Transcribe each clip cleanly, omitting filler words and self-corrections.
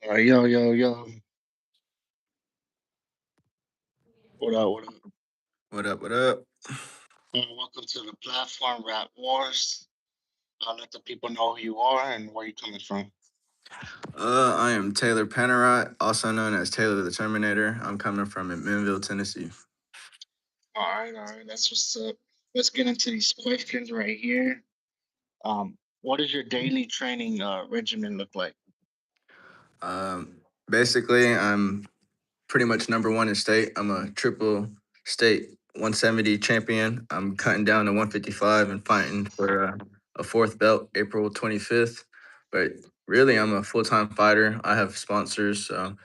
Yo, yo, yo. What up, what up? What up? What up? Welcome to the platform Rap Wars. I'll let the people know who you are and where you're coming from. I am Taylor Pennerot, also known as Taylor the Terminator. I'm coming from McMinnville, Tennessee. All right, that's what's up. Let's get into these questions right here. What does your daily training regimen look like? Um, Basically, I'm pretty much number one in state. I'm a triple state 170 champion. I'm cutting down to 155 and fighting for a fourth belt April 25th. But really, I'm a full time fighter. I have sponsors. So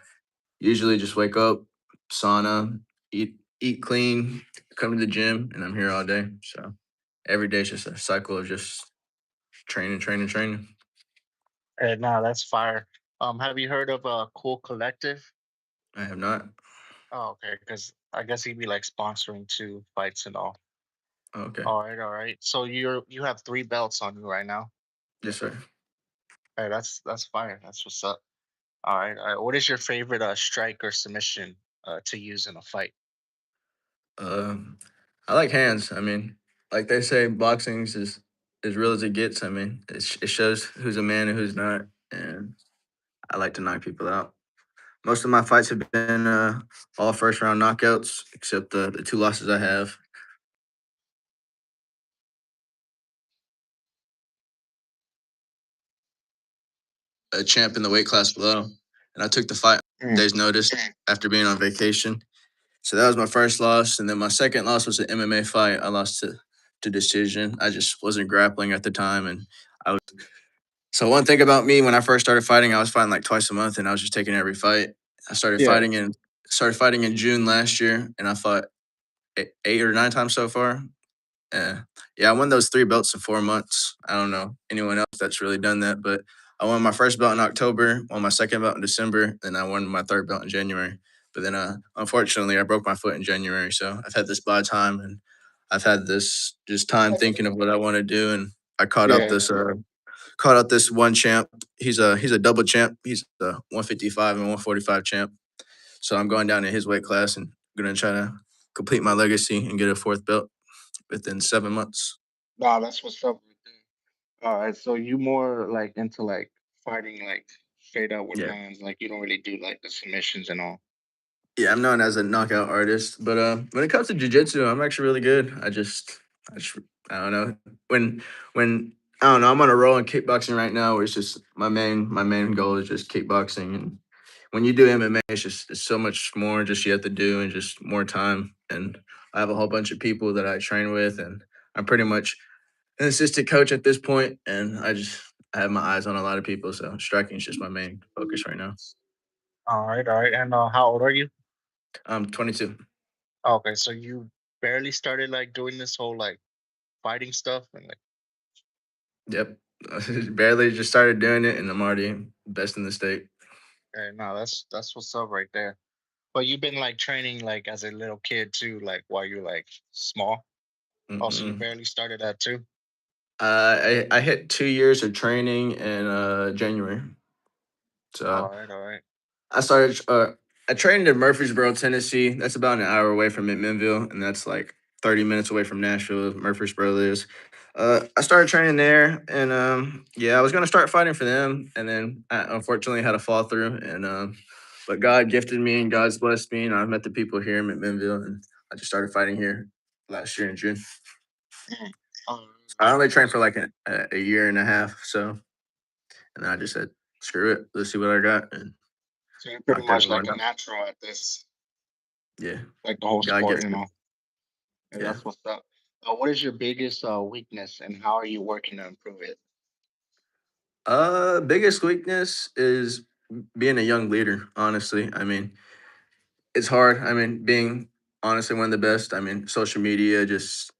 usually just wake up, sauna, eat clean, come to the gym, and I'm here all day. So every day is just a cycle of just training, training, training. Nah, that's fire. Have you heard of Cool Collective? I have not. Oh, okay, because I guess he'd be like sponsoring two fights and all. Okay. All right. So you have three belts on you right now. Yes, sir. Hey, that's fire. That's what's up. All right. What is your favorite strike or submission to use in a fight? Um, I like hands. I mean, like they say, boxing's is as real as it gets. I mean, it shows who's a man and who's not, and I like to knock people out. Most of my fights have been all first round knockouts, except the two losses I have. A champ in the weight class below, and I took the fight on Mm. days notice after being on vacation. So that was my first loss, and then my second loss was an MMA fight. I lost to decision. I just wasn't grappling at the time, and I was. So one thing about me when I first started fighting, I was fighting like twice a month, and I was just taking every fight. I Yeah. started fighting in June last year, and I fought eight or nine times so far. Yeah, yeah, I won those three belts in 4 months. I don't know anyone else that's really done that, but I won my first belt in October, won my second belt in December, and I won my third belt in January. But then, unfortunately, I broke my foot in January. So I've had this bad time, and I've had this just time thinking of what I want to do, and I Yeah. caught out this one champ. He's a double champ. He's a 155 and 145 champ. So I'm going down to his weight class and gonna try to complete my legacy and get a fourth belt within 7 months. Nah, that's what's up right there. All right. So you more like into like fighting like straight up with Yeah. hands, like you don't really do like the submissions and all. Yeah, I'm known as a knockout artist, but when it comes to jujitsu, I'm actually really good. I just, I don't know when I don't know. I'm on a roll in kickboxing right now, where it's just my main goal is just kickboxing, and when you do MMA, it's so much more. Just you have to do, and just more time. And I have a whole bunch of people that I train with, and I'm pretty much an assistant coach at this point, and I have my eyes on a lot of people, so striking is just my main focus right now. All right. And how old are you? I'm 22. Okay, so you barely started like doing this whole like fighting stuff and like Yep. Barely just started doing it, and I'm already best in the state. no, that's what's up right there. But you've been like training like as a little kid too, like while you're like small. Also, you Mm-mm. barely started that too. I hit 2 years of training in January. So All right. I started. I trained in Murfreesboro, Tennessee. That's about an hour away from McMinnville, and that's like 30 minutes away from Nashville. Murfreesboro is. I started training there, and yeah, I was gonna start fighting for them, and then I unfortunately had a fall through, and but God gifted me, and God's blessed me, and I met the people here in McMinnville, and I just started fighting here last year in June. Mm. Oh, I only okay. trained for like a year and a half, so and then I just said, screw it, let's see what I got, and So you're pretty knocked much everyone like a out. natural at this, Yeah, like the whole God sport, you gifted. know. And Yeah. that's what's up. What is your biggest weakness and how are you working to improve it? Biggest weakness is being a young leader. Honestly, I mean, it's hard. I mean, being honestly one of the best. I mean, social media just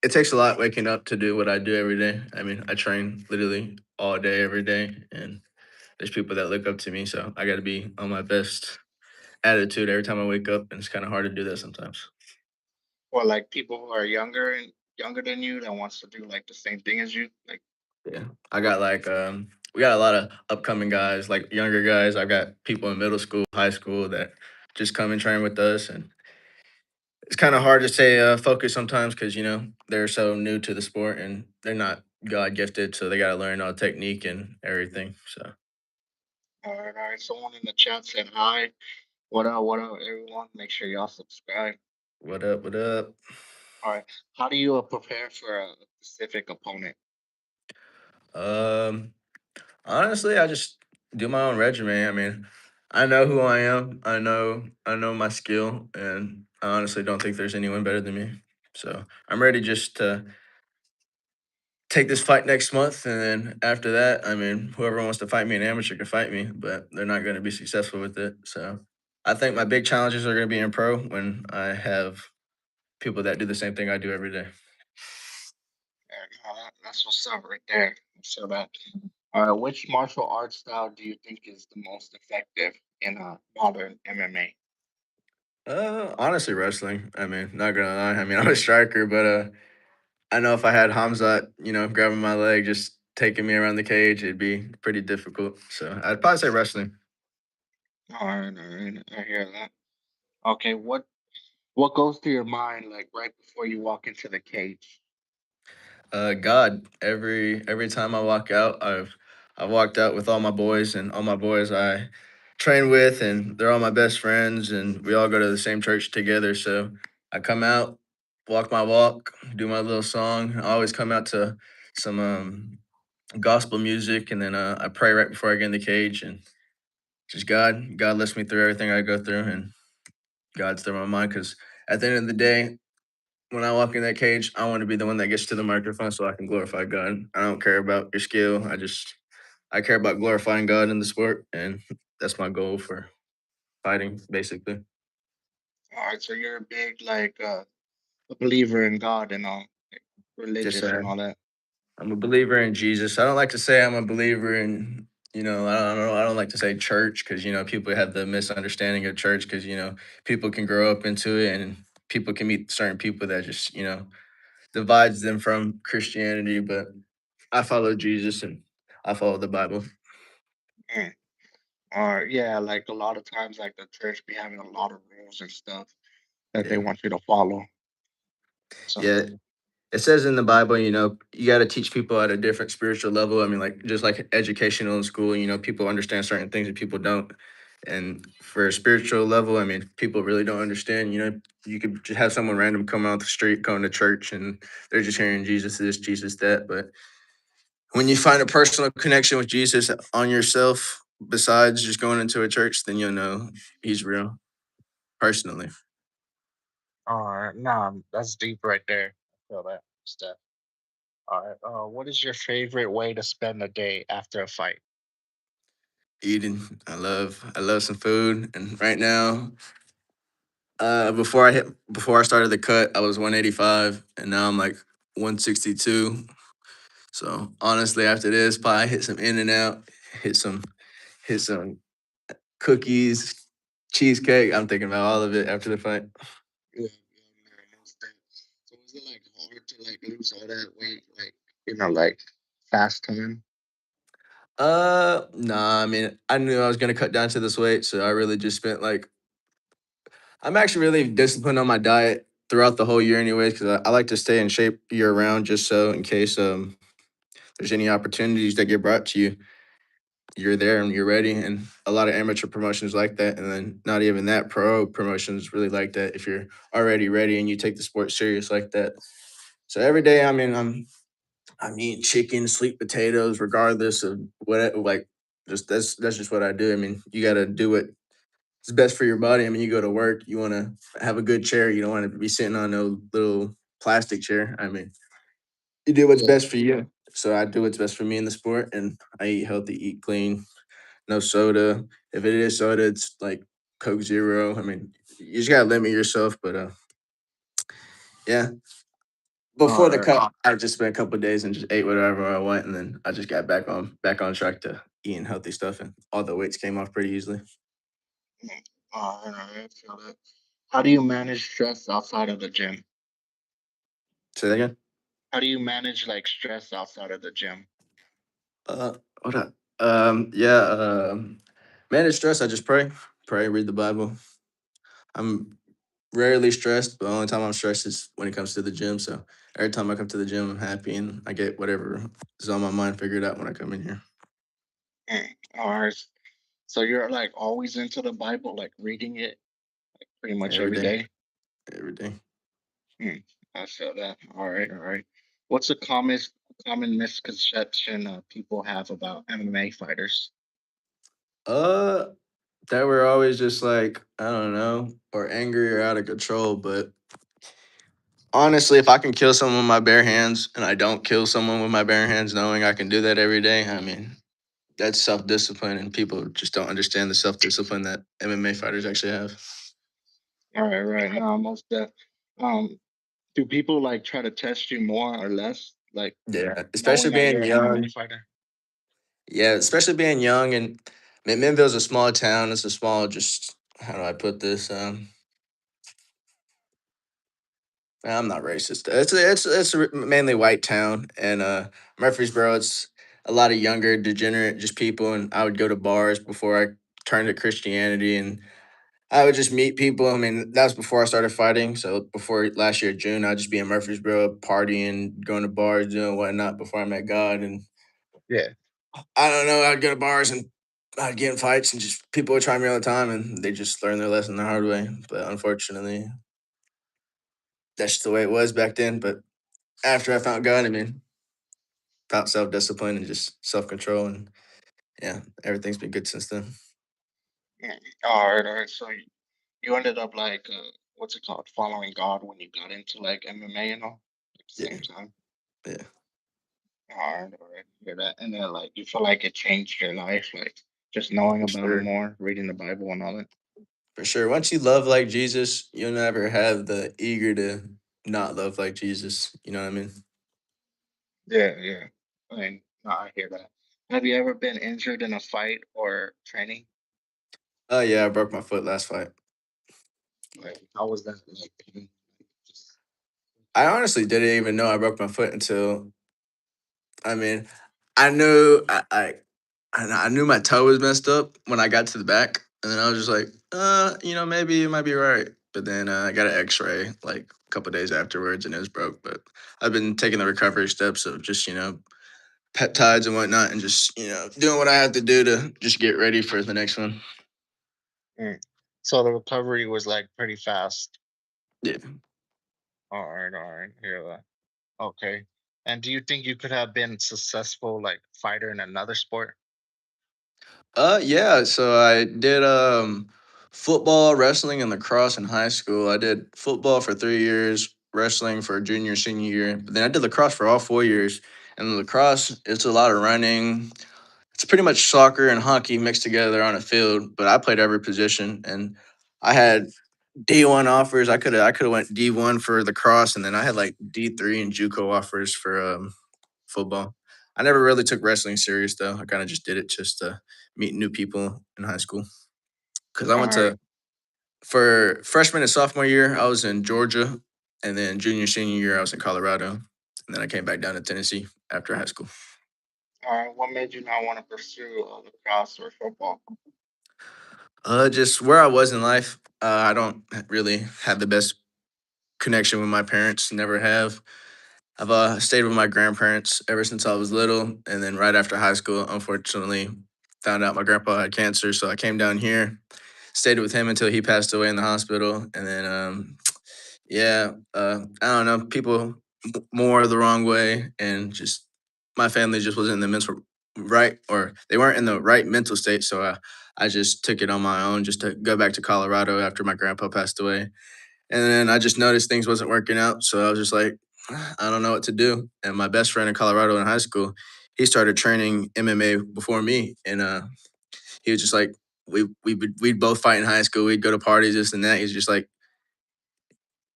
it takes a lot waking up to do what I do every day. I mean, I train literally all day, every day, and there's people that look up to me. So I got to be on my best attitude every time I wake up, and it's kind of hard to do that sometimes. Or like people who are younger and younger than you that wants to do like the same thing as you, like. Yeah, I got like we got a lot of upcoming guys, like younger guys. I've got people in middle school, high school that just come and train with us, and it's kind of hard to stay focused sometimes because they're so new to the sport and they're not God gifted, so they got to learn all technique and everything. So All right. Someone in the chat said hi. What up, everyone? Make sure y'all subscribe. what up? What up? All right. How do you prepare for a specific opponent? Um, Honestly, I just do my own regimen. I mean, I know who I am. I know my skill, and I honestly don't think there's anyone better than me. So I'm ready just to take this fight next month, and then after that, I mean, whoever wants to fight me, an amateur, can fight me, but they're not going to be successful with it. So I think my big challenges are going to be in pro when I have people that do the same thing I do every day. That's what's up right there. So that. All right. Which martial arts style do you think is the most effective in modern MMA? Honestly, wrestling. I mean, not gonna lie. I mean, I'm a striker, but I know if I had Hamzat, grabbing my leg, just taking me around the cage, it'd be pretty difficult. So I'd probably say wrestling. All right. I hear that. Okay. What goes through your mind like right before you walk into the cage? God, every time I walk out, I've walked out with all my boys, and all my boys I train with, and they're all my best friends, and we all go to the same church together. So I come out, walk my walk, do my little song. I always come out to some gospel music, and then I pray right before I get in the cage, and just God lets me through everything I go through, and God's through my mind. Because at the end of the day, when I walk in that cage, I want to be the one that gets to the microphone so I can glorify God. I don't care about your skill. I care about glorifying God in the sport, and that's my goal for fighting, basically. All right. So you're a big like a believer in God and all, like, Just religious and all that. I'm a believer in Jesus. I don't like to say I'm a believer in I don't like to say church because people have the misunderstanding of church because people can grow up into it and people can meet certain people that just divides them from Christianity. But I follow Jesus and I follow the Bible. Mm. Or yeah, like a lot of times, like the church be having a lot of rules and stuff that they Yeah. want you to follow. So Yeah. It says in the Bible, you got to teach people at a different spiritual level. I mean, like just like educational in school, people understand certain things and people don't. And for a spiritual level, I mean, people really don't understand. You could just have someone random come out the street, going to church, and they're just hearing Jesus this, Jesus that. But when you find a personal connection with Jesus on yourself, besides just going into a church, then you'll know he's real personally. all right, nah, that's deep right there. I feel that stuff. All right. What is your favorite way to spend a day after a fight? Eating, I love some food, and right now, before I started the cut, I was 185, and now I'm like 162. So honestly, after this, probably hit some In and Out, hit some hit some cookies, cheesecake. I'm thinking about all of it after the fight. Yeah, yeah, man, most that. So is it like hard to like lose all that weight, like like fast time? Nah. I mean, I knew I was gonna cut down to this weight, so I really just spent like I'm actually really disciplined on my diet throughout the whole year, anyways, because I like to stay in shape year round, just so in case there's any opportunities that get brought to you, you're there and you're ready. And a lot of amateur promotions like that, and then not even that, pro promotions really like that if you're already ready and you take the sport serious like that. So every day, I mean, I'm eating chicken, sweet potatoes, regardless of what like. Just that's just what I do. I mean, you got to do what is best for your body. I mean, you go to work, you want to have a good chair. You don't want to be sitting on no little plastic chair. I mean, you do what's Yeah. best for you. So I do what's best for me in the sport, and I eat healthy, eat clean, no soda. If it is soda, it's like Coke Zero. I mean, you just gotta limit yourself. But yeah, All before the right. cut, I just spent a couple of days and just ate whatever I want, and then I just got back on track to eating healthy stuff, and all the weights came off pretty easily. Mm. All right. I feel that. How do you manage stress outside of the gym? Say that again. How do you manage like stress outside of the gym? What up? Yeah. Manage stress. I just pray, read the Bible. I'm rarely stressed, but the only time I'm stressed is when it comes to the gym. So every time I come to the gym, I'm happy and I get whatever is on my mind figured out when I come in here Mm, all right. So you're like always into the Bible, like reading it pretty much every every day, day? every day. Mm, I feel that. All right, all right. What's a common misconception people have about MMA fighters? Uh, that we're always just like I don't know, or angry or out of control. But honestly, if I can kill someone with my bare hands and I don't kill someone with my bare hands, knowing I can do that every day, I mean, that's self discipline, and people just don't understand the self discipline that MMA fighters actually have. All right, right. No, most that. Um, do people like try to test you more or less, like Yeah, especially knowing that being you're an MMA young. fighter? Yeah, especially being young and McMinnville's a small town. It's a small, just how do I put this? I'm not racist. It's a mainly white town, and Murfreesboro. It's a lot of younger, degenerate, just people. And I would go to bars before I turned to Christianity, and I would just meet people. I mean, that was before I started fighting. So before last year June, I'd just be in Murfreesboro partying, going to bars, doing whatnot before I met God. And Yeah. I don't know, I'd go to bars and I'd get in fights, and just people would try me all the time, and they just learn their lesson the hard way. But unfortunately, that's just the way it was back then. But after I found God, I mean, found self discipline and just self control, and yeah, everything's been good since then. Mm, all right, all right. So you ended up like what's it called, following God when you got into like MMA and all at the Yeah, same time. yeah, All right, hear that. And then like you feel like it changed your life, like just knowing for about him sure. more, reading the Bible and all that. For sure. Once you love like Jesus, you'll never have the eager to not love like Jesus. You know what I mean? Yeah, yeah. I mean, no, I hear that. Have you ever been injured in a fight or training? Oh yeah, I broke my foot last fight. Like, how was that? Like, just I honestly didn't even know I broke my foot until I mean, I knew I knew my toe was messed up when I got to the back, and then I was just like, maybe it might be right. But then I got an X-ray like a couple days afterwards, and it was broke. But I've been taking the recovery steps of just peptides and whatnot, and just doing what I have to do to just get ready for the next one. mm. So the recovery was like pretty fast. Yeah. All right, hear that. Okay. And do you think you could have been successful like fighter in another sport? Yeah. So I did football, wrestling, and lacrosse in high school. I did football for 3 years, wrestling for junior, senior year. But then I did lacrosse for all 4 years. And lacrosse, it's a lot of running. It's pretty much soccer and hockey mixed together on a field. But I played every position, and I had D1 offers. I could have went D1 for lacrosse, and then I had like D3 and JUCO offers for football. I never really took wrestling serious though. I kind of just did it just to meet new people in high school. Because I All went right. to for freshman and sophomore year, I was in Georgia, and then junior senior year I was in Colorado, and then I came back down to Tennessee after high school. All right. What made you not want to pursue lacrosse or football? Just where I was in life, I don't really have the best connection with my parents. Never have. I've stayed with my grandparents ever since I was little, and then right after high school, unfortunately, found out my grandpa had cancer. So I came down here, stayed with him until he passed away in the hospital, and then yeah, I don't know, people more the wrong way, and just my family just wasn't in the mental right, or they weren't in the right mental state. So I just took it on my own, just to go back to Colorado after my grandpa passed away, and then I just noticed things wasn't working out. So I was just like, I don't know what to do. And my best friend in Colorado in high school, he started training MMA before me, and he was just like, we'd both fight in high school. We'd go to parties, this and that. He's just like,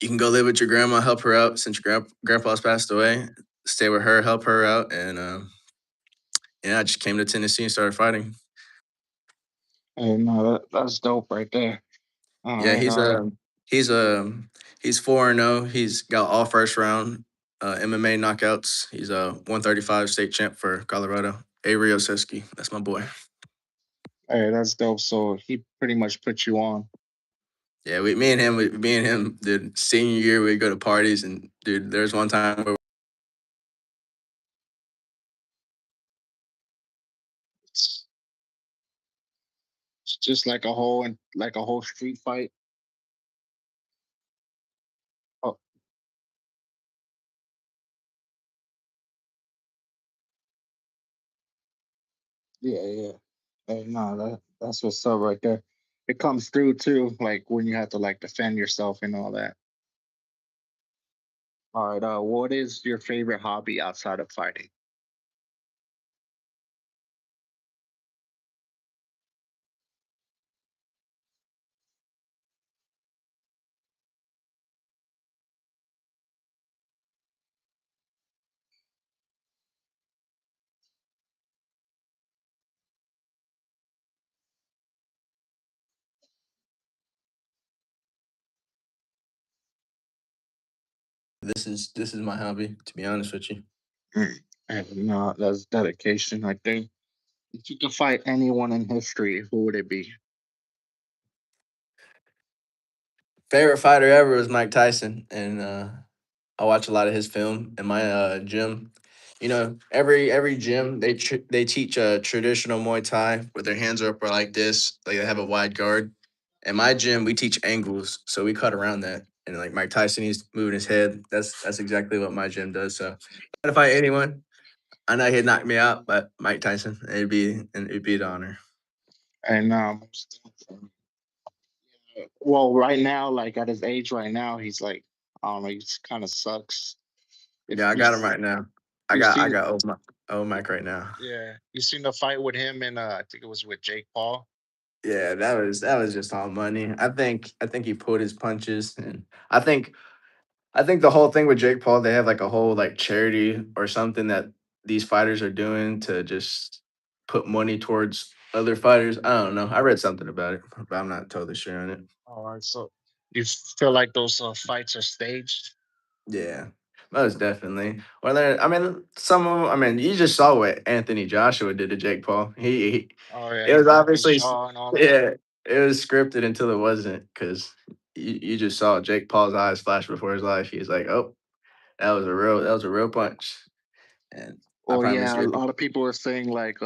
you can go live with your grandma, help her out since your grandpa's passed away. Stay with her, help her out, and yeah, I just came to Tennessee and started fighting. Hey, no, that's dope right there. All Yeah, right, all right. he's he's 4-0. He's got all first round MMA knockouts. He's a 135 state champ for Colorado. Ariel Seski. That's my boy. Hey, that's dope. So he pretty much put you on. Yeah, me and him, dude. Senior year, we go to parties, and dude, there's one time where It's just like a whole street fight. Oh, yeah, yeah. Hey, no, that's what's up right there. It comes through too, like when you have to like defend yourself and all that. All right. What is your favorite hobby outside of fighting? this is my hobby. To be honest with you. Mm. And no, that's dedication. I think if you could fight anyone in history, who would it be? Favorite fighter ever was Mike Tyson, and I watch a lot of his film in my gym. You know, every gym they teach traditional Muay Thai where their hands are up or like this, like they have a wide guard. In my gym, we teach angles, so we cut around that. And like Mike Tyson, he's moving his head. That's exactly what my gym does. So if I fight anyone, I know he'd knock me out, but Mike Tyson, it'd be an honor. And well, right now, like at his age right now, he's like, I don't know, he's kind of sucks. If Yeah, I you got him right now. I you got I seen, got old Mike right now. yeah, you seen the fight with him and I think it was with Jake Paul. Yeah, that was just all money. I think he pulled his punches, and I think the whole thing with Jake Paul, they have like a whole like charity or something that these fighters are doing to just put money towards other fighters. I don't know. I read something about it, but I'm not totally sure on it. All right, so you feel like those fights are staged? Yeah, most definitely. Well, I mean, some of them. I mean, you just saw what Anthony Joshua did to Jake Paul. Oh yeah, It he was broke his obviously, jaw and all that. yeah, it was scripted until it wasn't because you just saw Jake Paul's eyes flash before his life. He's like, oh, that was a real punch, and I Well, promise yeah, a you, lot of people are saying like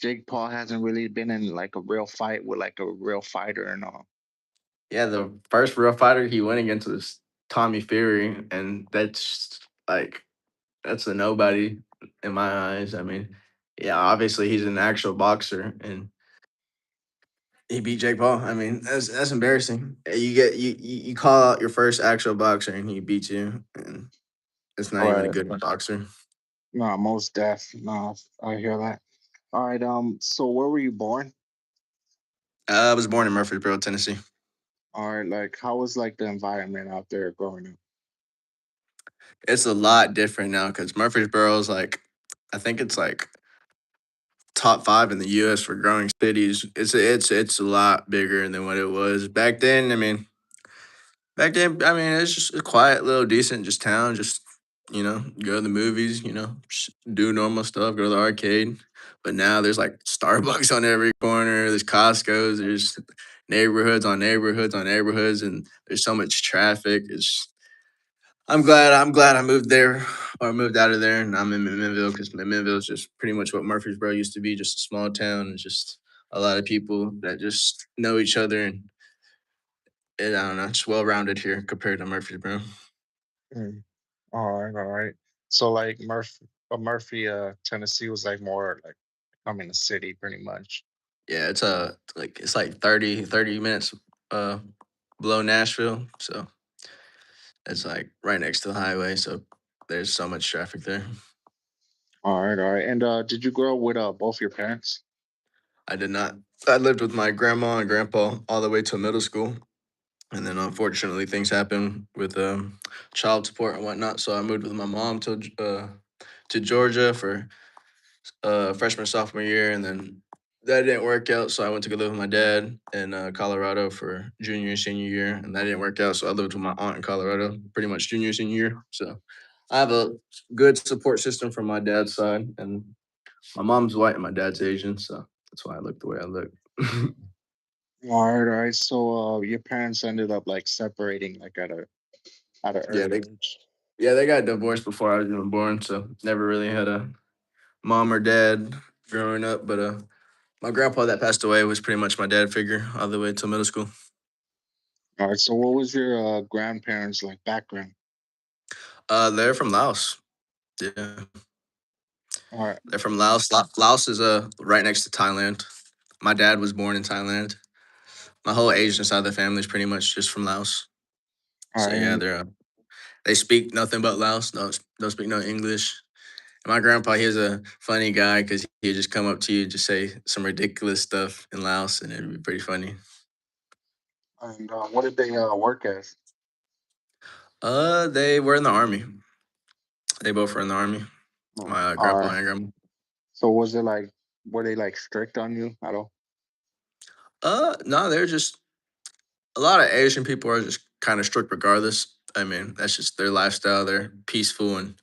Jake Paul hasn't really been in like a real fight with like a real fighter and all. yeah, the first real fighter he went against was Tommy Fury, and that's a nobody in my eyes. I mean, yeah, obviously he's an actual boxer, and he beat Jake Paul. I mean, that's embarrassing. You call out your first actual boxer, and he beats you, and it's not All even a right, good boxer. no, most deaf. No, I hear that. All right, so where were you born? I was born in Murfreesboro, Tennessee. All right, like how was like the environment out there growing up? It's a lot different now because Murfreesboro is like, I think it's like top five in the U.S. for growing cities. It's a lot bigger than what it was back then. I mean, it's just a quiet little decent just town. Just go to the movies. Just do normal stuff. Go to the arcade. But now there's like Starbucks on every corner. There's Costco's. There's neighborhoods on neighborhoods on neighborhoods, and there's so much traffic. I'm glad I moved there or moved out of there, and I'm in McMinnville because McMinnville is just pretty much what Murfreesboro used to be, just a small town and just a lot of people that just know each other, and I don't know, it's well rounded here compared to Murfreesboro. Mm. All right. So like Murphy, Tennessee was like more like I'm in the city pretty much. Yeah, it's like 30 minutes uh below Nashville, so it's like right next to the highway, so there's so much traffic there. All right. And did you grow up with both your parents? I did not. I lived with my grandma and grandpa all the way till middle school. And then unfortunately, things happen with child support and whatnot. So I moved with my mom to Georgia for freshman sophomore year, and then that didn't work out. So I went to go live with my dad in Colorado for junior and senior year, and that didn't work out. So I lived with my aunt in Colorado, pretty much junior senior year. So I have a good support system from my dad's side, and My mom's white and my dad's Asian, so that's why I look the way I look. All right. So your parents ended up like separating like at an yeah, early age. they got divorced before I was even born, so never really had a mom or dad growing up. But my grandpa that passed away was pretty much my dad figure all the way till middle school. All right. So what was your grandparents like background? They're from Laos. Yeah, All right. they're from Laos. Laos is right next to Thailand. My dad was born in Thailand. My whole Asian side of the family is pretty much just from Laos. All So right. yeah, And they speak nothing but Laos. Don't speak no English. And my grandpa, he was a funny guy because he'd just come up to you and just say some ridiculous stuff in Laos, and it'd be pretty funny. what did they work as? They were in the army. They both were in the army. My All grandpa right. and grandma. So was it like were they like strict on you at all? No, they're just a lot of Asian people are just kind of strict regardless. I mean, that's just their lifestyle. They're peaceful and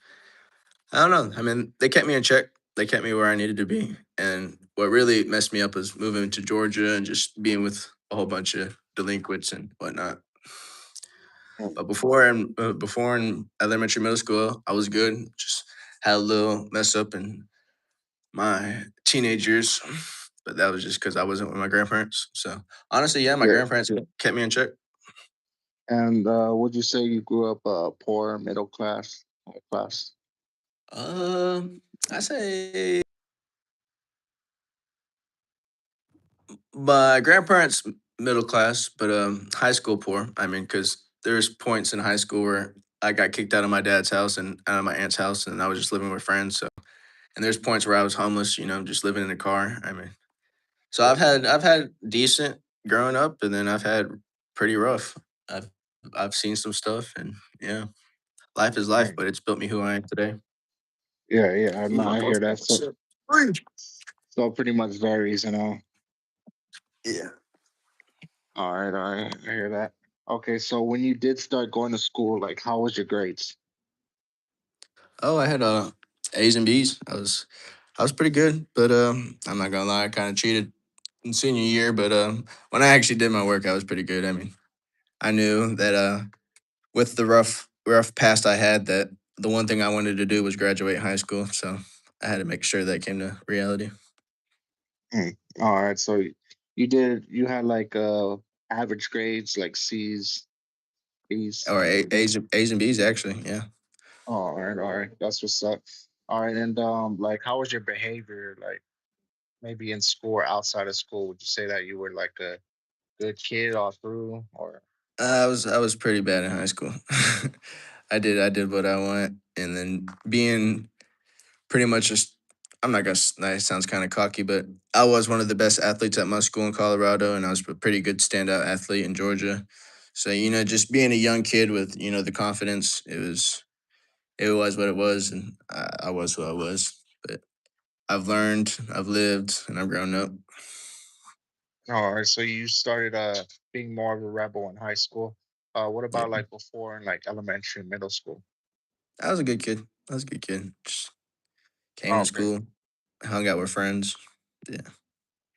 I don't know. I mean, they kept me in check. They kept me where I needed to be. And what really messed me up was moving to Georgia and just being with a whole bunch of delinquents and whatnot. Mm. But before in elementary, middle school, I was good. Just had a little mess up in my teenage years, but that was just because I wasn't with my grandparents. So honestly, yeah, my Yeah. grandparents kept me in check. And would you say you grew up poor, middle class, high class? I say my grandparents middle class, but high school poor. I mean, because there's points in high school where I got kicked out of my dad's house and out of my aunt's house, and I was just living with friends. So, and there's points where I was homeless, just living in a car. I mean, so Yeah. I've had decent growing up, and then I've had pretty rough. I've I've seen some stuff, and yeah, life is life, Mm. but it's built me who I am today. Yeah, yeah. Ooh, No, my I hear close that. So, shit. Orange. so it pretty much varies, you know. Yeah. All right. I hear that. Okay, so when you did start going to school, like, how was your grades? Oh, I had A's and B's. I was pretty good, but I'm not gonna lie, I kind of cheated in senior year. But when I actually did my work, I was pretty good. I mean, I knew that with the rough past I had, that the one thing I wanted to do was graduate high school. So I had to make sure that came to reality. Mm. All right, so you had like average grades, like C's, B's. Or A's and B's actually. Yeah. All right. That's what's up. All right, and like, how was your behavior, like maybe in school or outside of school? Would you say that you were like a good kid all through, or I was pretty bad in high school. I did what I want, and then being pretty much just I'm not gonna that sounds kind of cocky, but I was one of the best athletes at my school in Colorado, and I was a pretty good standout athlete in Georgia. So just being a young kid with the confidence, it was what it was, and I was who I was. But I've learned, I've lived, and I've grown up. all right? So you started being more of a rebel in high school. What Yeah, about like before in like elementary and middle school? I was a good kid. I was a good kid. Just came to Okay. school, hung out with friends. Yeah,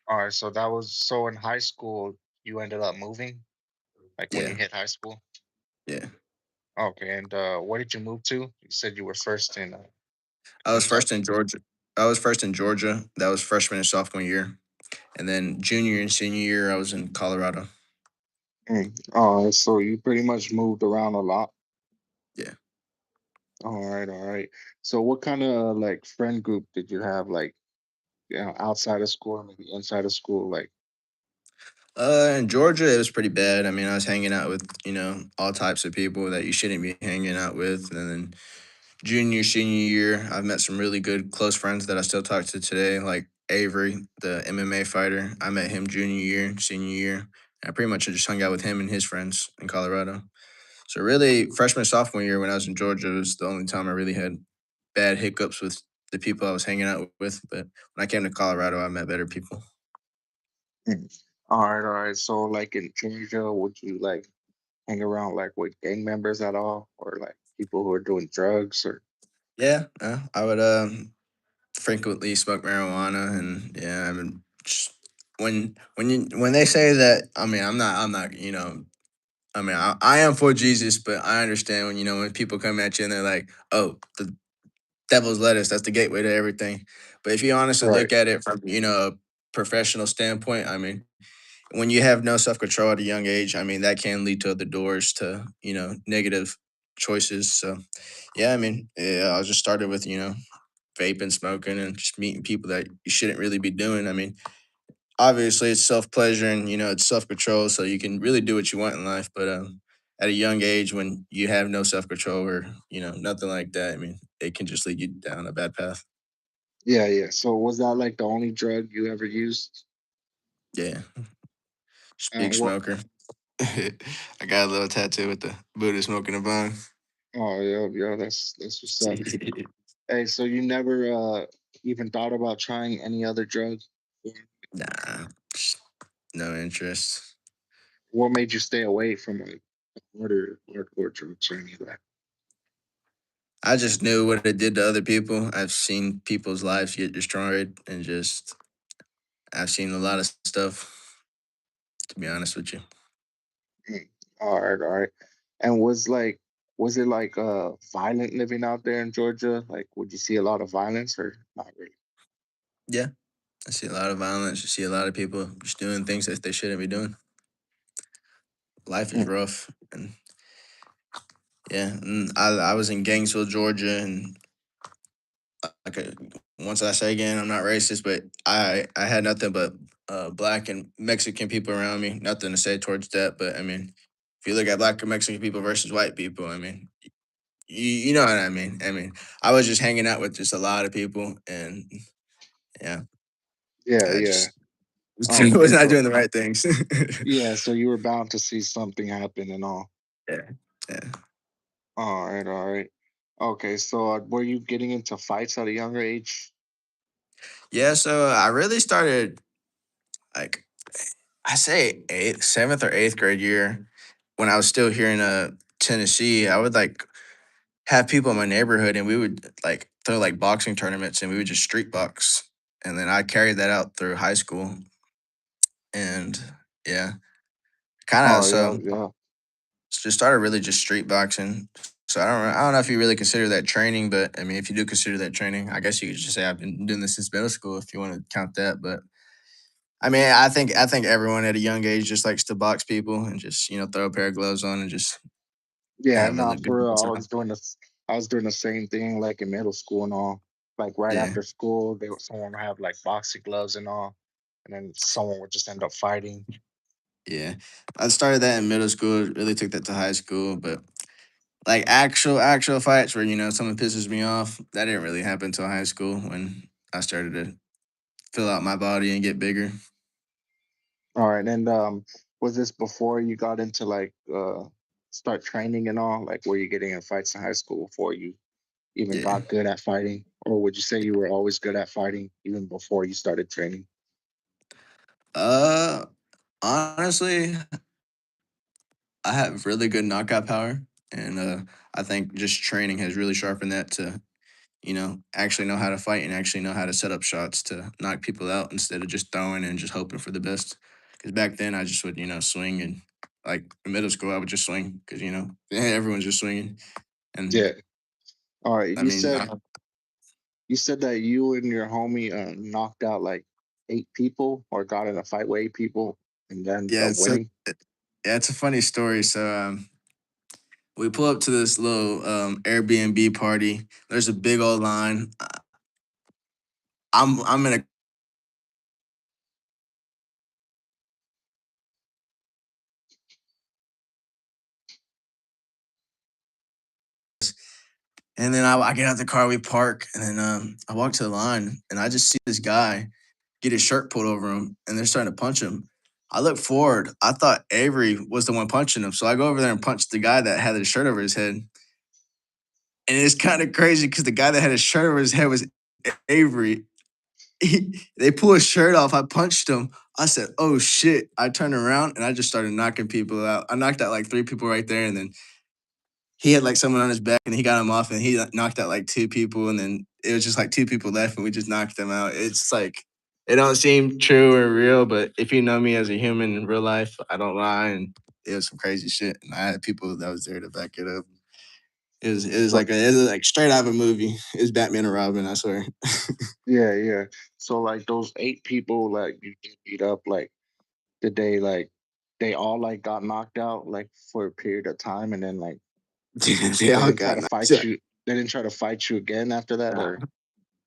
All right. So that was so in high school you ended up moving, like when you yeah, hit high school. yeah. Okay. And where did you move to? You said you were first I in was first Texas. in Georgia. I was first in Georgia. That was freshman and sophomore year. And then junior and senior year, I was in Colorado. Mm. All right. So you pretty much moved around a lot. Yeah. All right. So what kind of like friend group did you have, like outside of school or maybe inside of school? Like, In Georgia, it was pretty bad. I mean, I was hanging out with, all types of people that you shouldn't be hanging out with. And then junior, senior year, I've met some really good close friends that I still talk to today, like Avery, the MMA fighter. I met him junior year, senior year. I pretty much just hung out with him and his friends in Colorado. So really, freshman, sophomore year when I was in Georgia was the only time I really had bad hiccups with the people I was hanging out with. But when I came to Colorado, I met better people. mm. All right. So like in Georgia, would you like hang around like with gang members at all, or like people who are doing drugs, or Yeah, I would. frequently smoke marijuana, and yeah, I mean, just when they say that, I mean, I'm not, I mean, I am for Jesus, but I understand when when people come at you and they're like, "Oh, the devil's lettuce, that's the gateway to everything." But if you honestly Right. look at it from a professional standpoint, I mean, when you have no self control at a young age, I mean, that can lead to other doors to negative choices. So yeah, I mean, yeah, I just started with vaping, smoking, and just meeting people that you shouldn't really be doing. I mean, obviously it's self pleasure and it's self control, so you can really do what you want in life. But at a young age, when you have no self control or nothing like that, I mean, it can just lead you down a bad path. Yeah, yeah. So was that like the only drug you ever used? Yeah, just big What? smoker. I got a little tattoo with the Buddha smoking a bong. Oh, yeah, yeah. That's what's up. Hey, so you never even thought about trying any other drug? Nah, just no interest. What made you stay away from like harder hardcore drugs or any of that? I just knew what it did to other people. I've seen people's lives get destroyed, and just I've seen a lot of stuff. To be honest with you, Mm. All right. And was it like violent living out there in Georgia? Like would you see a lot of violence or not really? yeah, I see a lot of violence. I see a lot of people just doing things that they shouldn't be doing. Life is Mm. rough, and yeah, and I was in Gainesville, Georgia, and like once I say again, I'm not racist, but I had nothing but black and Mexican people around me. Nothing to say towards that, but I mean, if you look at black and Mexican people versus white people, I mean, you know what I mean. I mean, I was just hanging out with just a lot of people, and yeah, Yeah, I yeah. just Okay, was not so doing the right things. yeah, so you were bound to see something happen and all. Yeah, yeah, All right. Okay, so were you getting into fights at a younger age? yeah. So I really started like I say eighth, seventh or eighth grade year when I was still here in Tennessee. I would like have people in my neighborhood, and we would like throw like boxing tournaments, and we would just street box. And then I carried that out through high school, and yeah, kind of Oh yeah, so yeah. just started really just street boxing. So I don't know if you really consider that training, but I mean, if you do consider that training, I guess you could just say I've been doing this since middle school if you want to count that. But I mean, I think everyone at a young age just likes to box people and just throw a pair of gloves on and just Yeah, have a no, good for real. time. I was doing the same thing like in middle school and all. Like right Yeah, after school, someone would have like boxing gloves and all, and then someone would just end up fighting. yeah. I started that in middle school. Really took that to high school, but like actual fights where someone pisses me off, that didn't really happen until high school when I started to fill out my body and get bigger. All right, and was this before you got into like start training and all? Like, were you getting in fights in high school before you even Yeah. got good at fighting, or would you say you were always good at fighting even before you started training? Uh, Honestly, I have really good knockout power, and I think just training has really sharpened that to actually know how to fight and actually know how to set up shots to knock people out instead of just throwing and just hoping for the best. Because back then I just would swing, and like in middle school I would just swing because everyone's just swinging, and Yeah. All right. I mean You said that you and your homie knocked out like 8 people or got in a fight with 8 people and then ended yeah, up winning. yeah, it's a funny story. So we pull up to this little Airbnb party. There's a big old line. I'm in a and then I get out the car, we park, and then I walk to the line, and I just see this guy get his shirt pulled over him, and they're starting to punch him. I look forward. I thought Avery was the one punching him, so I go over there and punch the guy that had his shirt over his head. And it's kind of crazy because the guy that had his shirt over his head was Avery. They pull his shirt off. I punched him. I said, "Oh shit!" I turned around and I just started knocking people out. I knocked out like three people right there, and then he had like someone on his back, and he got him off, and he knocked out like two people, and then it was just like two people left, and we just knocked them out. It's like it don't seem true or real, but if you know me as a human in real life, I don't lie, and it was some crazy shit. And I had people that was there to back it up. So It was like straight out of a movie. It was Batman and Robin, I swear. yeah, yeah. So like those 8 people like you get beat up, like did they like they all like got knocked out like for a period of time and then like They they all didn't try got to knocked fight out. you they didn't try to fight you again after that Nah, or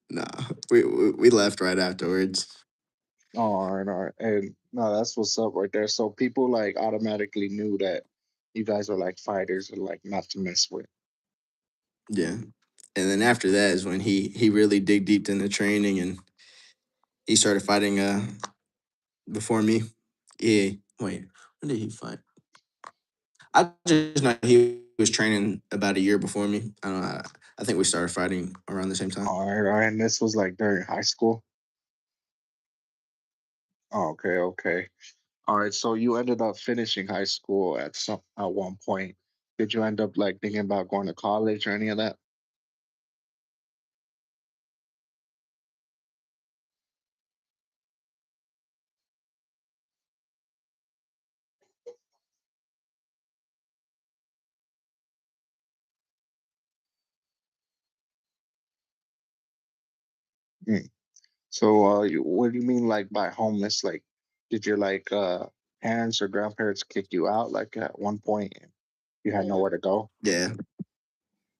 nah. We left right afterwards. oh, all right. And no, that's what's up right there. So people like automatically knew that you guys are like fighters and like not to mess with. Yeah. And then after that is when he really dig deep into training, and he started fighting before me. Yeah. Wait, when did he fight? I just know he was training about a year before me. I don't know. I think we started fighting around the same time. All right. And this was like during high school. Oh, okay, okay. All right. So you ended up finishing high school at one point. Did you end up like thinking about going to college or any of that? Mm. So what do you mean like by homeless? Like did your like parents or grandparents kick you out like at one point and you had nowhere to go? Yeah.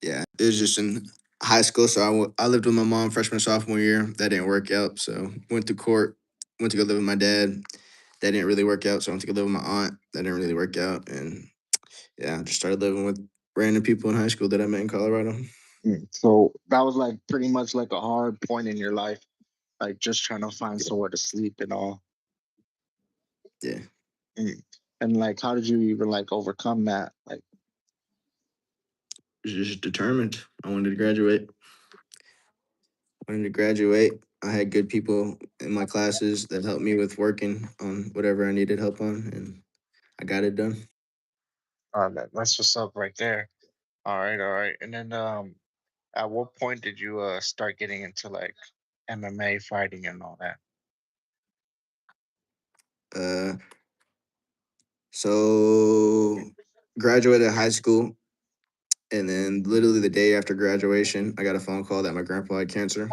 Yeah. It was just in high school. So I lived with my mom freshman, sophomore year. That didn't work out. So went to court, went to go live with my dad. That didn't really work out. So I went to go live with my aunt. That didn't really work out. And yeah, I just started living with random people in high school that I met in Colorado. Mm. So that was like pretty much like a hard point in your life, like just trying to find Yeah. somewhere to sleep and all. Yeah. Mm. And like, how did you even like overcome that? Like, Was just determined. I wanted to graduate. Wanted to graduate. I had good people in my classes that helped me with working on whatever I needed help on, and I got it done. that's what's up right there. All right, all right. And then, at what point did you start getting into like MMA fighting and all that? Uh, so graduated high school, and then literally the day after graduation, I got a phone call that my grandpa had cancer.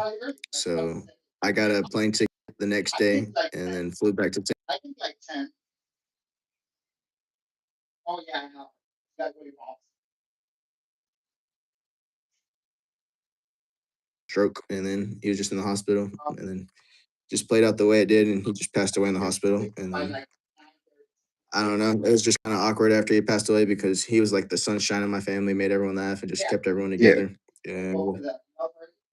So I got a plane ticket the next day, and then flew back to stroke, and then he was just in the hospital, and then just played out the way it did, and he just passed away in the hospital, and then I don't know. It was just kind of awkward after he passed away because he was like the sunshine of my family, made everyone laugh, and just kept everyone Yeah. together. And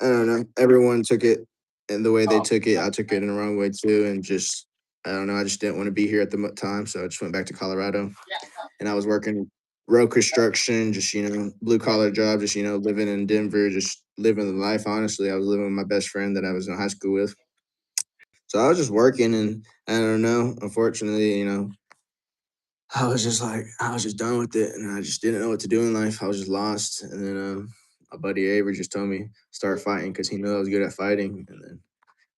I don't know. Everyone took it, and the way they took it, I took it in the wrong way too. And just I don't know. I just didn't want to be here at the time, so I just went back to Colorado, and I was working road construction, just blue collar job, just living in Denver, just living the life. Honestly, I was living with my best friend that I was in high school with, so I was just working, and I don't know. Unfortunately, I was just done with it, and I just didn't know what to do in life. I was just lost, and then my buddy Avery just told me start fighting because he knew I was good at fighting, and then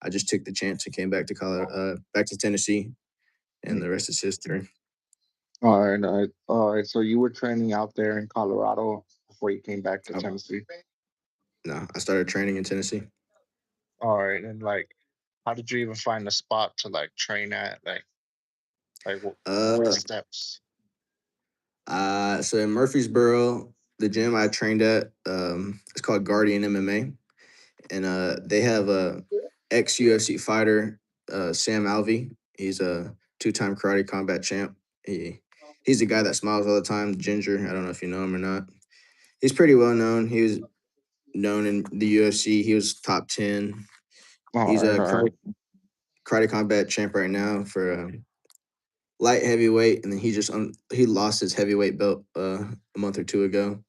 I just took the chance and came back to back to Tennessee, and Mm. the rest is history. All right. All right. So you were training out there in Colorado before you came back to I, Tennessee. no, I started training in Tennessee. All right. And like, how did you even find a spot to like train at? Like what were the Uh, steps? so in Murfreesboro, the gym I trained at, it's called Guardian MMA, and they have a ex UFC fighter, Sam Alvey. He's a two-time karate combat champ. He's the guy that smiles all the time, Ginger. I don't know if you know him or not. He's pretty well known. He was known in the UFC. He was top 10. All He's right. a All right. karate combat champ right now for light heavyweight, and then he lost his heavyweight belt a month or two ago.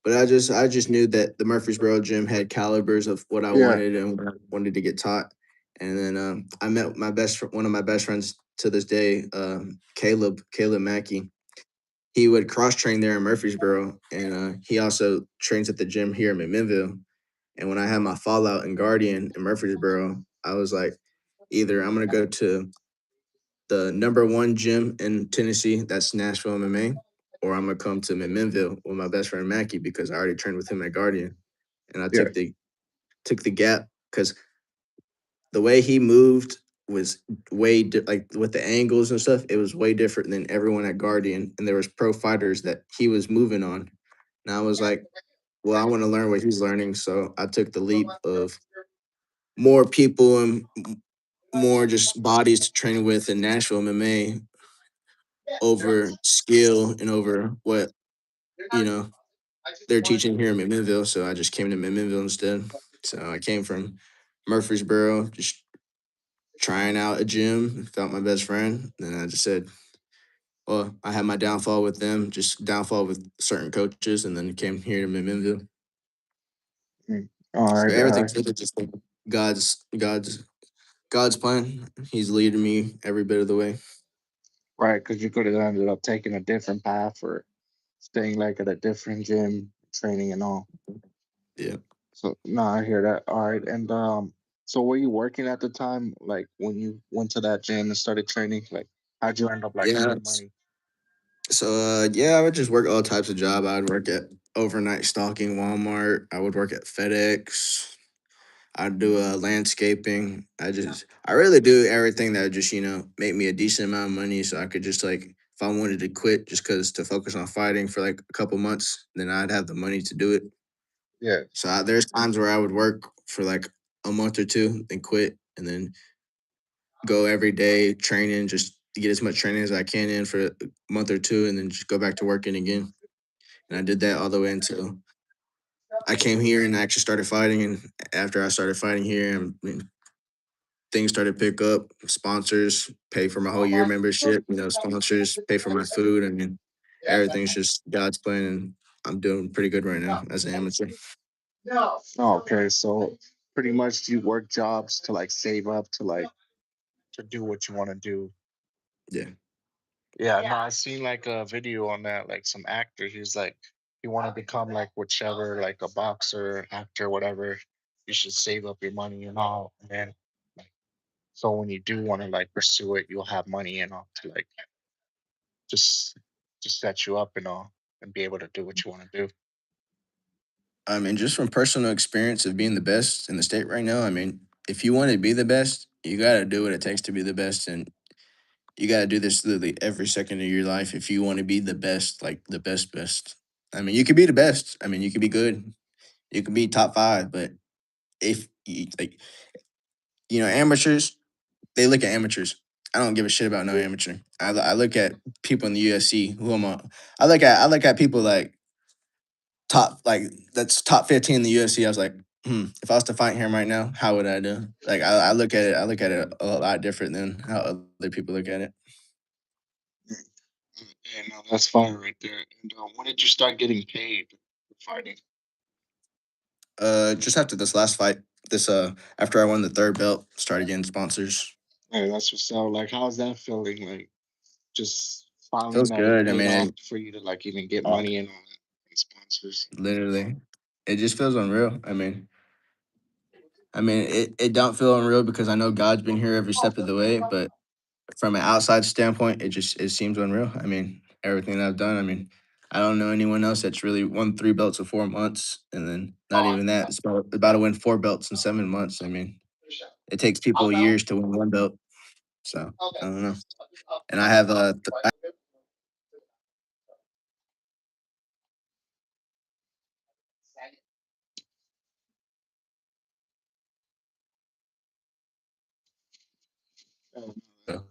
But I just knew that the Murfreesboro gym had calibers of what I Yeah. wanted and what I wanted to get taught. And then I met one of my best friends to this day, Caleb Mackey. He would cross train there in Murfreesboro, and he also trains at the gym here in McMinnville. And when I had my fallout in Guardian in Murfreesboro, I was like, either I'm gonna go to the number one gym in Tennessee, that's Nashville MMA, or I'm gonna come to McMinnville with my best friend Mackie because I already trained with him at Guardian, and I Yeah. took the gap because the way he moved was like with the angles and stuff. It was way different than everyone at Guardian, and there was pro fighters that he was moving on. And I was like, well, I want to learn what he's learning, so I took the leap of more people and more just bodies to train with in Nashville MMA over skill and over what you know they're teaching here in McMinnville. So I just came to McMinnville instead. So I came from Murfreesboro, just trying out a gym, found my best friend. Then I just said, well, I had my downfall with them, just downfall with certain coaches, and then came here to McMinnville. Mm. All So right, all everything's right, really just like God's plan. He's leading me every bit of the way. right. Because you could have ended up taking a different path or staying like at a different gym, training and all. Yeah. So no, I hear that. All right, and so were you working at the time, like when you went to that gym and started training? Like, how'd you end up like Yeah. making money? So yeah, I would just work all types of job. I would work at overnight stocking Walmart. I would work at FedEx. I'd do landscaping. I really do everything that would just make me a decent amount of money, so I could just like if I wanted to quit just because to focus on fighting for like a couple months, then I'd have the money to do it. Yeah. So there's times where I would work for like a month or two, then quit, and then go every day training just to get as much training as I can in for a month or two, and then just go back to working again. And I did that all the way until I came here and I actually started fighting. And after I started fighting here, things started to pick up. Sponsors pay for my whole year membership. Sponsors pay for my food. I mean, everything's just God's plan, and I'm doing pretty good right now as an amateur. Oh, okay, so pretty much you work jobs to like save up to like to do what you want to do. Yeah. Yeah, no, I seen like a video on that, like some actor. He's like, you want to become like whichever, like a boxer, actor, whatever. You should save up your money and all, and then like, so when you do want to like pursue it, you'll have money and all to like just just set you up and all, and be able to do what you want to do. I mean, just from personal experience of being the best in the state right now, I mean, if you want to be the best, you got to do what it takes to be the best. And you got to do this literally every second of your life if you want to be the best, like the best, best. I mean, you could be the best. I mean, you could be good. You could be top five, but if you, like, amateurs, they look at amateurs. I don't give a shit about no amateur. I look at people in the UFC who I'm on. I look at people like top like that's top 15 in the UFC. I was like, if I was to fight him right now, how would I do? Like I look at it a lot different than how other people look at it. Yeah, no, that's fine right there. And when did you start getting paid for fighting? Just after this last fight, this after I won the third belt, started getting sponsors. Hey, that's what's up. Like, how's that feeling? Like, just finally Feels that it good. I paid off mean, for you to like even get uh, money and all that and sponsors. literally, it just feels unreal. I mean, it don't feel unreal because I know God's been here every step of the way, but from an outside standpoint, it seems unreal. I mean, everything that I've done. I mean, I don't know anyone else that's really won three belts in 4 months, and then not even that. It's about to win four belts in 7 months. I mean, it takes people years to win one belt. So I don't know. And I have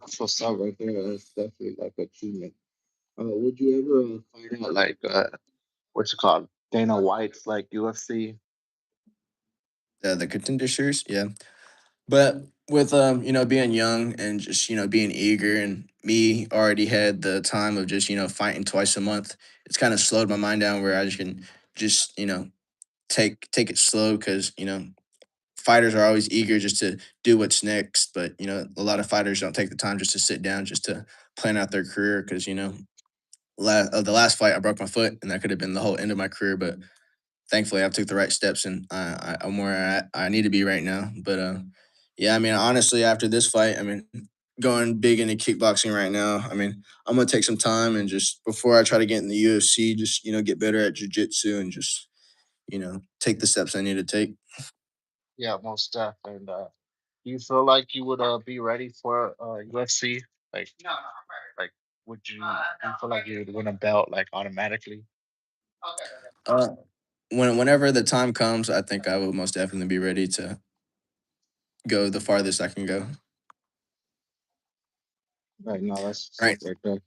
That's what's up right there. That's definitely like achievement. Would you ever find out like what's it called? Dana White's like UFC? the contender series. Yeah, but with being young and just being eager and me already had the time of just fighting twice a month. It's kind of slowed my mind down where I just can just take it slow because fighters are always eager just to do what's next, but a lot of fighters don't take the time just to sit down just to plan out their career because the last fight I broke my foot and that could have been the whole end of my career, but thankfully I took the right steps and I'm where I need to be right now. But yeah, I mean, honestly, after this fight, I mean, going big into kickboxing right now. I mean, I'm gonna take some time and just before I try to get in the UFC, just get better at jujitsu and just take the steps I need to take. Yeah, most def. And do you feel like you would be ready for UFC? Like, like, would you? Do you feel like you would win a belt like automatically? Uh, whenever the time comes, I think I will most definitely be ready to go the farthest I can go. Right. No, that's stuff Right. like that.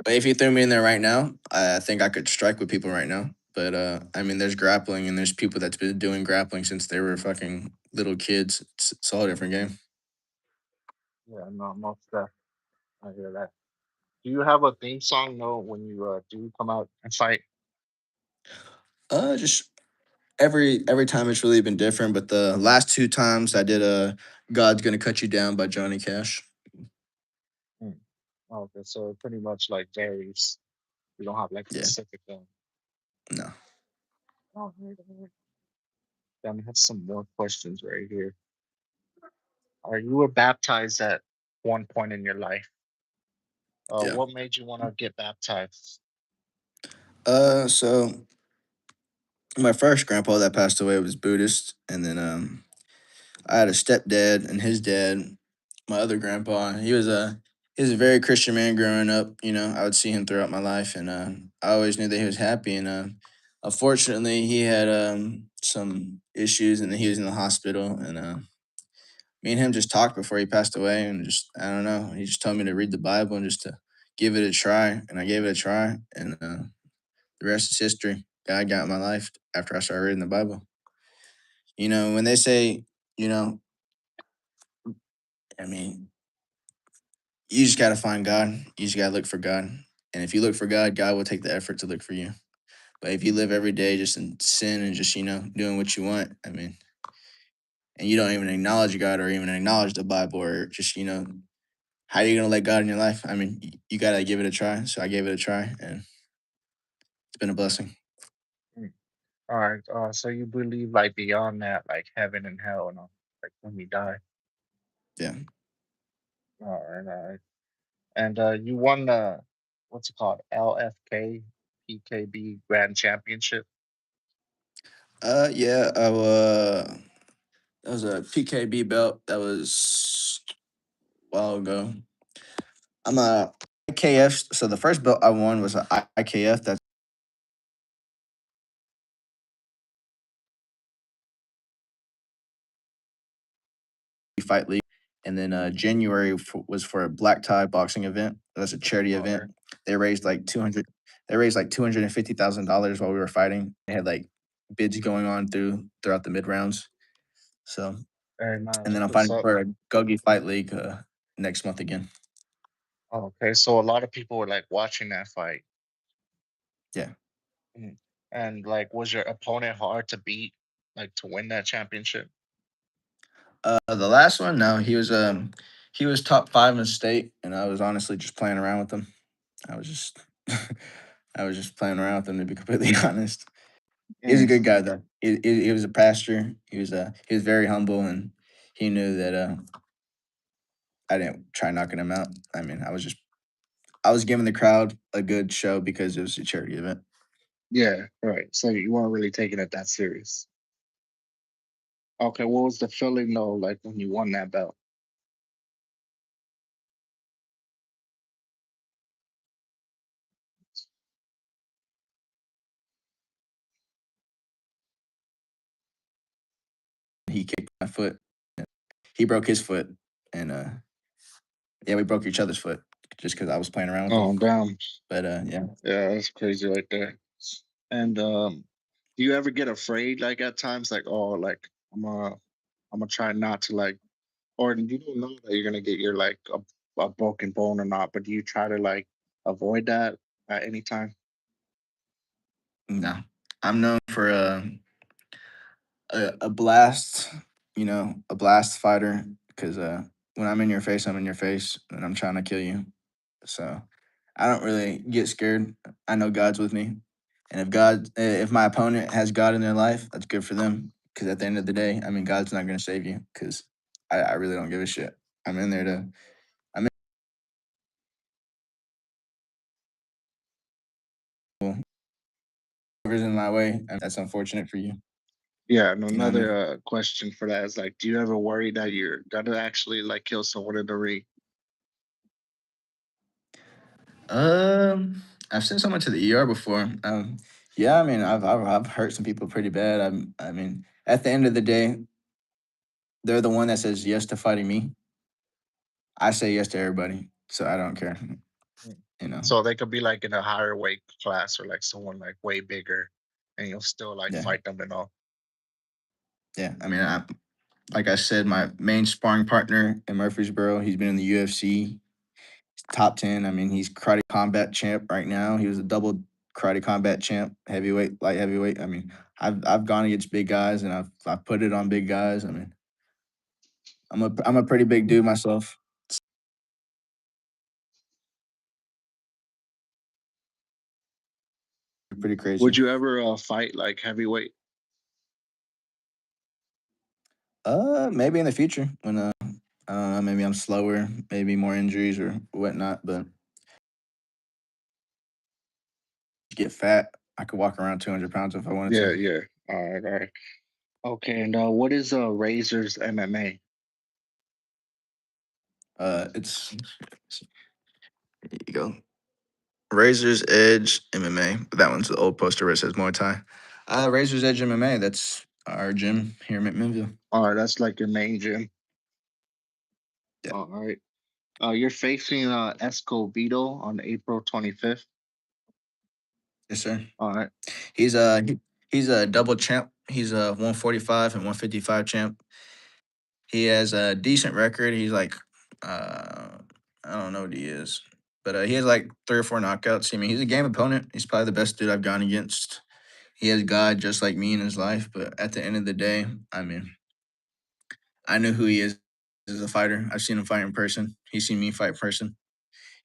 But if you threw me in there right now, I think I could strike with people right now. But I mean, there's grappling, and there's people that's been doing grappling since they were fucking little kids. It's all a different game. Yeah, no, most def. I hear that. Do you have a theme song though when you do come out and fight? Just every time it's really been different. But the last two times I did "God's Gonna Cut You Down" by Johnny Cash. Hmm. Okay, so it pretty much like varies. You don't have like Yeah, specific one. no, Oh, right, right. Then I have some more questions right here. Are you were baptized at one point in your life? yeah. What made you want to get baptized? So my first grandpa that passed away was Buddhist, and then I had a stepdad and his dad. My other grandpa, he was a very Christian man growing up. I would see him throughout my life, and I always knew that he was happy. And unfortunately, he had some issues, and he was in the hospital. And me and him just talked before he passed away, and just I don't know. He just told me to read the Bible and just to give it a try, and I gave it a try, and the rest is history. God got in my life after I started reading the Bible. When they say, you know, I mean, you just gotta find God. You just gotta look for God. And if you look for God, God will take the effort to look for you. But if you live every day just in sin and just, doing what you want, I mean, and you don't even acknowledge God or even acknowledge the Bible or just, how are you gonna let God in your life? I mean, you gotta give it a try. So I gave it a try and it's been a blessing. Mm. All right. So you believe like beyond that, like heaven and hell, and all, like when we die. Yeah. All right. All right. And you won the what's it called? LFK PKB Grand Championship. Yeah, that was a PKB belt that was a while ago. I'm a IKF. So the first belt I won was a IKF. That's Fight League. And then January was for a black tie boxing event. That's a charity All event. right. They raised like 200. They raised like $250,000 while we were fighting. They had like bids going on throughout the mid rounds. So, Very and nice. then I'm What's fighting up? for a Gogi Fight League next month again. Okay, so a lot of people were like watching that fight. Yeah. Mhm. And like, was your opponent hard to beat, like to win that championship? The last one, no, he was top five in the state, and I was honestly just playing around with him. I was just I was just playing around with him to be completely honest. He's a Mm. good guy though. He was a pastor. He was very humble, and he knew that I didn't try knocking him out. I mean, I was giving the crowd a good show because it was a charity event. Yeah, right. So you weren't really taking it that serious. Okay, what was the feeling though, like when you won that belt? He kicked my foot. He broke his foot, and yeah, we broke each other's foot just because I was playing around with him. Oh, damn. But yeah, Yeah, that's crazy right there. And do you ever get afraid like at times like oh like I'm gonna try not to like or you don't know that you're gonna get your like a broken bone or not, but do you try to like avoid that at any time? no, I'm known for a blast, a blast fighter. Because when I'm in your face, I'm in your face, and I'm trying to kill you. So I don't really get scared. I know God's with me. And if my opponent has God in their life, that's good for them. Because at the end of the day, I mean, God's not going to save you. Because I really don't give a shit. I'm in there to. I'm in whatever's in my way. And that's unfortunate for you. Yeah, and You know what I another mean? question for that is like, do you ever worry that you're gonna actually like kill someone in the ring? I've sent someone to the ER before. Yeah, I mean, I've hurt some people pretty bad. I mean, at the end of the day, they're the one that says yes to fighting me. I say yes to everybody, so I don't care. Mm. You know? So they could be like in a higher weight class or like someone like way bigger, and you'll still like Yeah, fight them and all. yeah. I mean, like I said, my main sparring partner in Murfreesboro, he's been in the UFC, top 10. I mean, he's karate combat champ right now. He was a double karate combat champ, heavyweight, light heavyweight. I mean, I've gone against big guys and I've put it on big guys. I mean, I'm a pretty big dude myself. Pretty Would crazy. you ever fight like heavyweight? Maybe in the future when I don't know, maybe I'm slower, maybe more injuries or whatnot, but get fat, I could walk around 200 pounds if I wanted to. Yeah, yeah. All right, all right. Okay, and what is Razor's MMA? It's Here you go. Razor's Edge MMA. That one's the old poster where it says Muay Thai. Razor's Edge MMA. That's our gym here in McMinnville. All right, that's like your main gym. Yeah. All right. You're facing Escobedo on April 25th. Yes, sir. All right. He's a double champ. He's a 145 and 155 champ. He has a decent record. He's like, I don't know what he is, but he has like 3 or 4 knockouts. I mean, he's a game opponent. He's probably the best dude I've gone against. He has God just like me in his life, but at the end of the day, I mean, I know who he is as a fighter. I've seen him fight in person. He's seen me fight in person.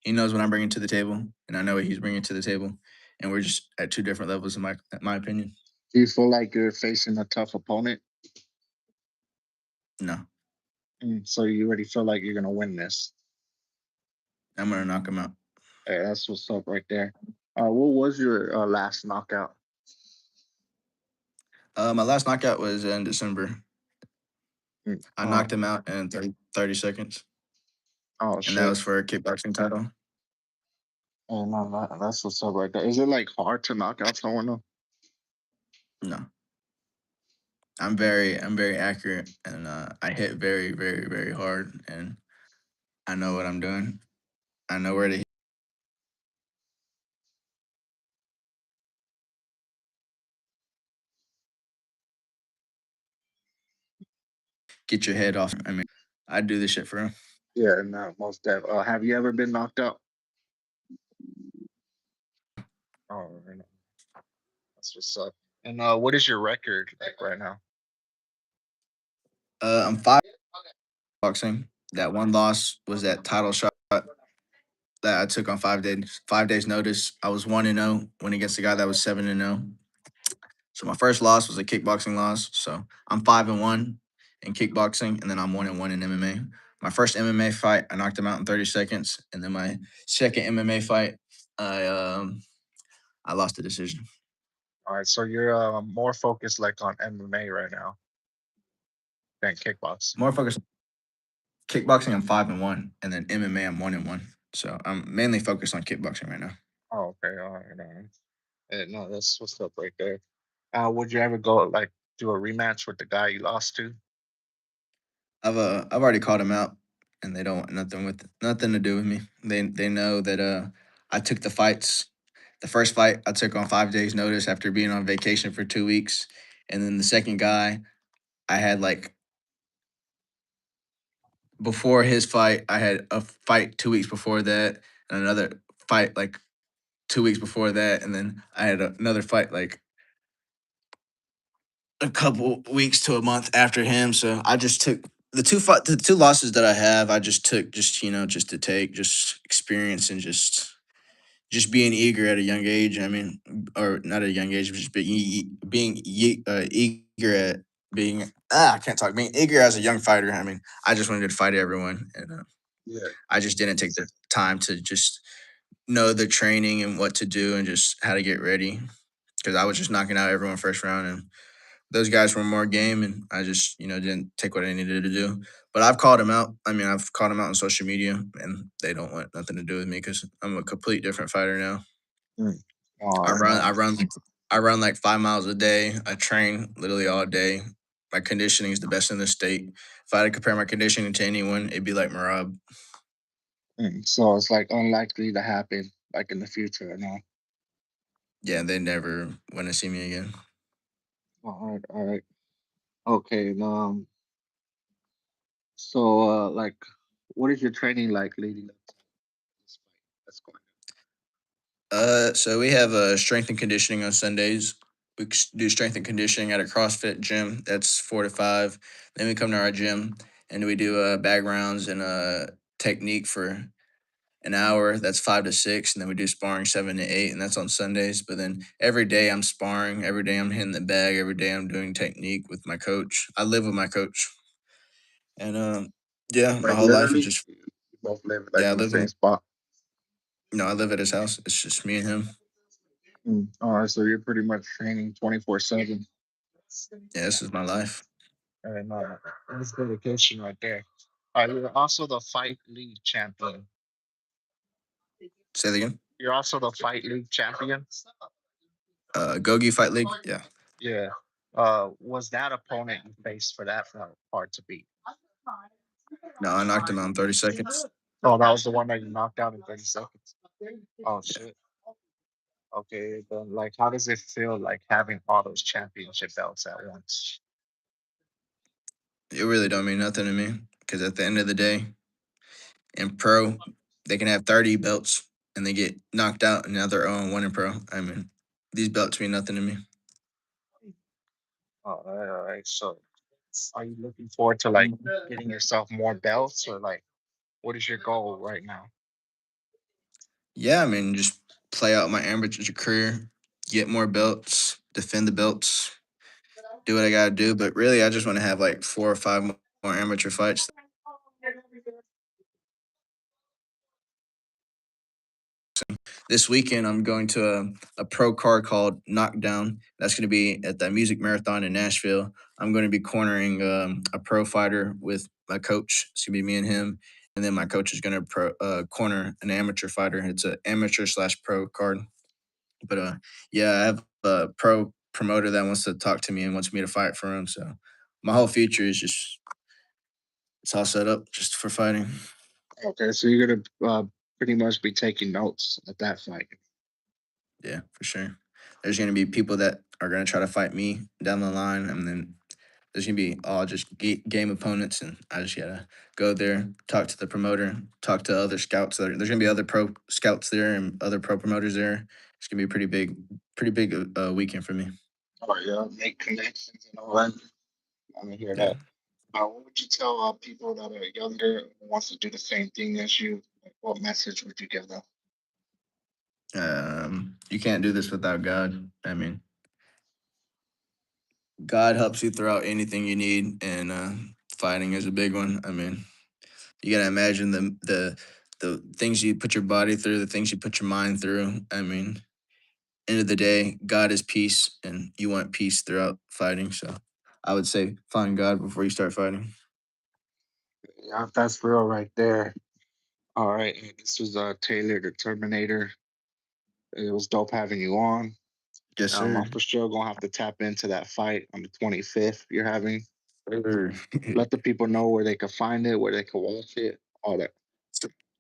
He knows what I'm bringing to the table, and I know what he's bringing to the table. And we're just at 2 different levels, in my opinion. Do you feel like you're facing a tough opponent? No, So you already feel like you're gonna win this. I'm gonna knock him out. Hey, that's what's up right there. What was your last knockout? My last knockout was in December. Mm. I knocked him out in 30 seconds, Oh and that shit. was for a kickboxing title. Oh no, that's what's up right there. Is it like hard to knock out someone though? No, I'm very accurate, and I hit very, very, very hard, and I know what I'm doing. I know where to get your head off. I mean, I do this shit for him. Yeah, no, most def. Have you ever been knocked out? Oh, right. That's what's up. And what is your record like right now? I'm five boxing. That one loss was that title shot that I took on 5 days. 5 days notice. I was 1-0 when against the guy that was 7-0. So my first loss was a kickboxing loss. So I'm 5-1 in kickboxing, and then I'm 1-1 in MMA. My first MMA fight, I knocked him out in 30 seconds, and then my second MMA fight, I um I lost the decision. All right, so you're more focused like on MMA right now than kickboxing. More focused kickboxing. I'm 5-1, and then MMA I'm 1-1. So I'm mainly focused on kickboxing right now. Oh, okay, all right, all right. No, that's what's up right there. Would you ever go like do a rematch with the guy you lost to? I've already called them out, and they don't want nothing to do with me. They know that I took the fights. The first fight I took on 5 days notice after being on vacation for 2 weeks, and then the second guy I had like before his fight I had a fight 2 weeks before that, and another fight like 2 weeks before that, and then I had another fight like a couple weeks to a month after him. So I just took the two losses that I have. I just took just to take just experience and just just being eager at a young age. I mean, or not at a young age, but just being eager at being I can't talk. Being eager as a young fighter. I mean, I just wanted to fight everyone, and Yeah. I just didn't take the time to just know the training and what to do and just how to get ready because I was just knocking out everyone first round and those guys were more game and I just didn't take what I needed to do. But I've called them out. I mean, I've called them out on social media and they don't want nothing to do with me because I'm a complete different fighter now. Mm. All I right, run, I no. run, I run like 5 miles a day. I train literally all day. My conditioning is the best in the state. If I had to compare my conditioning to anyone, it'd be like Marab. So it's like unlikely to happen, like in the future, no. Yeah, they never want to see me again. All right, all right. Okay, so like, what is your training like leading up to this fight that's going So we have strength and conditioning on Sundays. Do strength and conditioning at a CrossFit gym. That's 4 to 5. Then we come to our gym and we do bag rounds and technique for an hour. That's 5 to 6, and then we do sparring 7 to 8, and that's on Sundays. But then every day I'm sparring. Every day I'm hitting the bag. Every day I'm doing technique with my coach. I live with my coach, and yeah, on? my Like whole life is literally, just you both live like yeah. I in the live same in spot. I live at his house. It's just me and him. All right, so you're pretty much training 24/7. Yeah, this is my life. And that's dedication right there. You're also the fight league champion. Say that again. You're also the fight league champion. Gogi Fight League. Yeah. Yeah. Was that opponent you faced for that part to beat? No, I knocked him out in 30 seconds. Oh, that was the one that you knocked out in 30 seconds. Oh Yeah. shit. Okay, then like how does it feel like having all those championship belts at once? It really don't mean nothing to me because at the end of the day, in pro, they can have 30 belts and they get knocked out and now they're 0-1 in pro. I mean, these belts mean nothing to me. All right. So are you looking forward to like getting yourself more belts or like what is your goal right now? Yeah, I mean, just play out my amateur career, get more belts, defend the belts, do what I got to do. But really, I just want to have like 4 or 5 more amateur fights. This weekend, I'm going to a pro card called Knockdown. That's going to be at the Music Marathon in Nashville. I'm going to be cornering a pro fighter with my coach. It's going to be me and him. And then my coach is going to corner an amateur fighter. It's an amateur/pro card. But yeah, I have a pro promoter that wants to talk to me and wants me to fight for him. So my whole future is just it's all set up just for fighting. Okay, so you're gonna pretty much be taking notes at that fight. Yeah, for sure. There's gonna be people that are gonna try to fight me down the line, and then there's gonna be all just game opponents, and I just gotta go there, talk to the promoter, talk to other scouts. There's gonna be other pro scouts there and other pro promoters there. It's gonna be a pretty big weekend for me. Oh yeah, make connections and all that. I mean, hear Yeah. that. What would you tell people that are younger who wants to do the same thing as you? Like, what message would you give them? You can't do this without God. I mean, God helps you throughout anything you need, and fighting is a big one. I mean, you gotta imagine the things you put your body through, the things you put your mind through. I mean, end of the day, God is peace, and you want peace throughout fighting. So, I would say find God before you start fighting. Yeah, that's real right there. All right, this was Taylor the Terminator. It was dope having you on. Yes, sir. I'm for sure gonna have to tap into that fight on the 25th you're having. Sir. Let the people know where they can find it, where they can watch it, all that.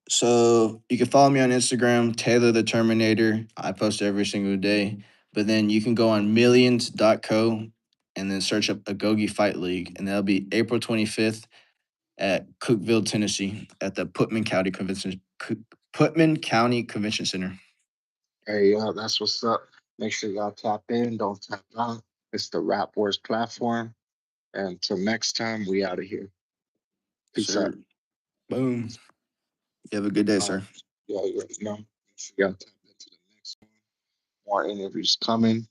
So you can follow me on Instagram, Taylor the Terminator. I post every single day. But then you can go on millions.co and then search up Agogi Fight League. And that'll be April 25th at Cookeville, Tennessee at the Putman County Convention Center. Hey, that's what's up. Make sure y'all tap in, don't tap out. It's the Rap Wars platform. And until next time, we out of here. Peace out. Sir. Boom. You have a good day, All right. sir. Yeah, you already know. Make sure y'all tap into more interviews coming.